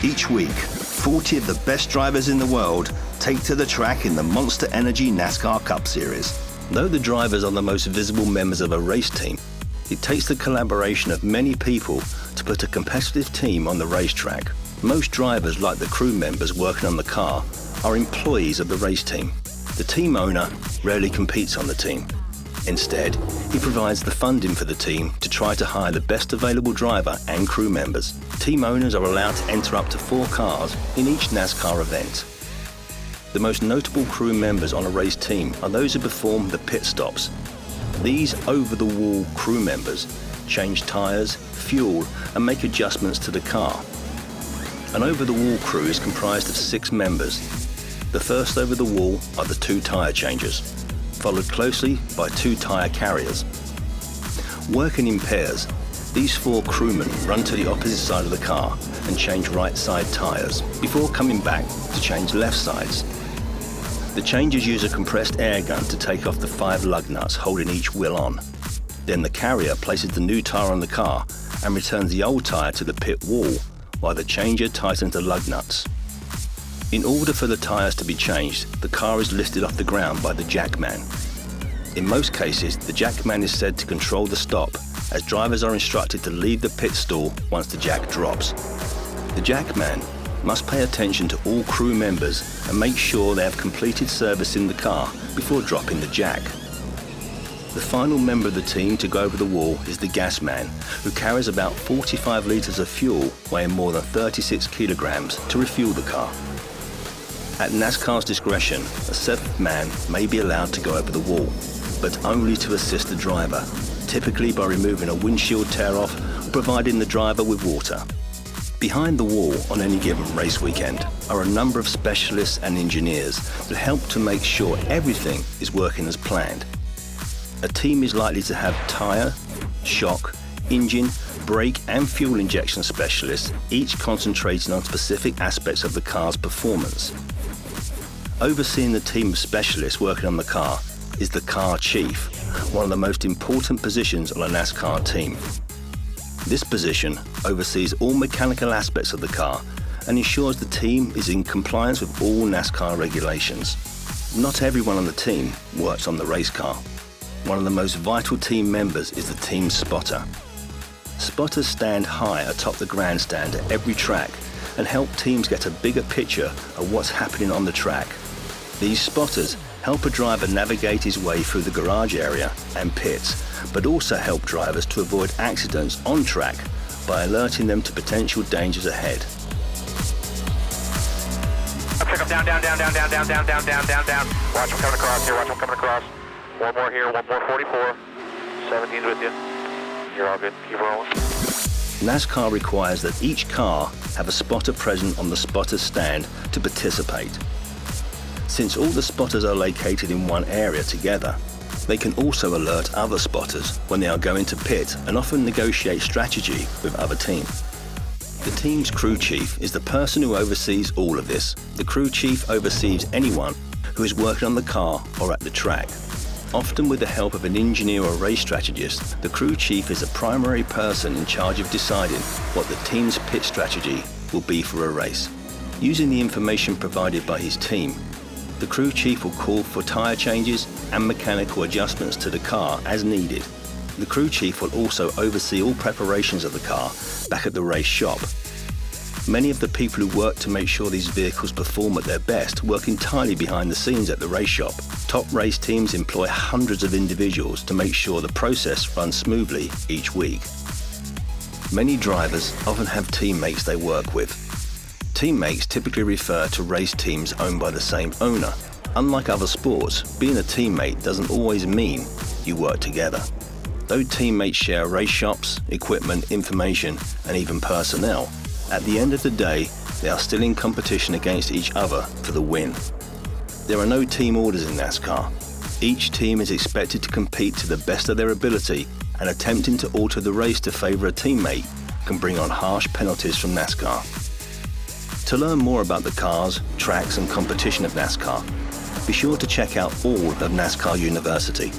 Each week, 40 of the best drivers in the world take to the track in the Monster Energy NASCAR Cup Series. Though the drivers are the most visible members of a race team, it takes the collaboration of many people to put a competitive team on the racetrack. Most drivers, like the crew members working on the car, are employees of the race team. The team owner rarely competes on the team. Instead, he provides the funding for the team to try to hire the best available driver and crew members. Team owners are allowed to enter up to 4 cars in each NASCAR event. The most notable crew members on a race team are those who perform the pit stops. These over-the-wall crew members change tires, fuel, and make adjustments to the car. An over-the-wall crew is comprised of 6 members. The first over the wall are the 2 tire changers, followed closely by 2 tire carriers. Working in pairs, these 4 crewmen run to the opposite side of the car and change right side tires before coming back to change left sides. The changers use a compressed air gun to take off the 5 lug nuts holding each wheel on. Then the carrier places the new tire on the car and returns the old tire to the pit wall while the changer tightens the lug nuts. In order for the tires to be changed, the car is lifted off the ground by the jackman. In most cases, the jackman is said to control the stop, as drivers are instructed to leave the pit stall once the jack drops. The jackman must pay attention to all crew members and make sure they have completed service in the car before dropping the jack. The final member of the team to go over the wall is the gas man, who carries about 45 litres of fuel weighing more than 36 kilograms to refuel the car. At NASCAR's discretion, a 7th man may be allowed to go over the wall, but only to assist the driver, typically by removing a windshield tear-off or providing the driver with water. Behind the wall on any given race weekend are a number of specialists and engineers that help to make sure everything is working as planned. A team is likely to have tire, shock, engine, brake and fuel injection specialists, each concentrating on specific aspects of the car's performance. Overseeing the team of specialists working on the car is the car chief, one of the most important positions on a NASCAR team. This position oversees all mechanical aspects of the car and ensures the team is in compliance with all NASCAR regulations. Not everyone on the team works on the race car. One of the most vital team members is the team spotter. Spotters stand high atop the grandstand at every track and help teams get a bigger picture of what's happening on the track. These spotters help a driver navigate his way through the garage area and pits, but also help drivers to avoid accidents on track by alerting them to potential dangers ahead. Down. Watch him coming across here, watch him coming across. One more here, one more 44. 17's with you. You're all good, keep rolling. NASCAR requires that each car have a spotter present on the spotter's stand to participate. Since all the spotters are located in one area together, they can also alert other spotters when they are going to pit and often negotiate strategy with other teams. The team's crew chief is the person who oversees all of this. The crew chief oversees anyone who is working on the car or at the track. Often with the help of an engineer or race strategist, the crew chief is the primary person in charge of deciding what the team's pit strategy will be for a race. Using the information provided by his team, the crew chief will call for tire changes and mechanical adjustments to the car as needed. The crew chief will also oversee all preparations of the car back at the race shop. Many of the people who work to make sure these vehicles perform at their best work entirely behind the scenes at the race shop. Top race teams employ hundreds of individuals to make sure the process runs smoothly each week. Many drivers often have teammates they work with. Teammates typically refer to race teams owned by the same owner. Unlike other sports, being a teammate doesn't always mean you work together. Though teammates share race shops, equipment, information, and even personnel, at the end of the day, they are still in competition against each other for the win. There are no team orders in NASCAR. Each team is expected to compete to the best of their ability, and attempting to alter the race to favor a teammate can bring on harsh penalties from NASCAR. To learn more about the cars, tracks, and competition of NASCAR, be sure to check out all of NASCAR University.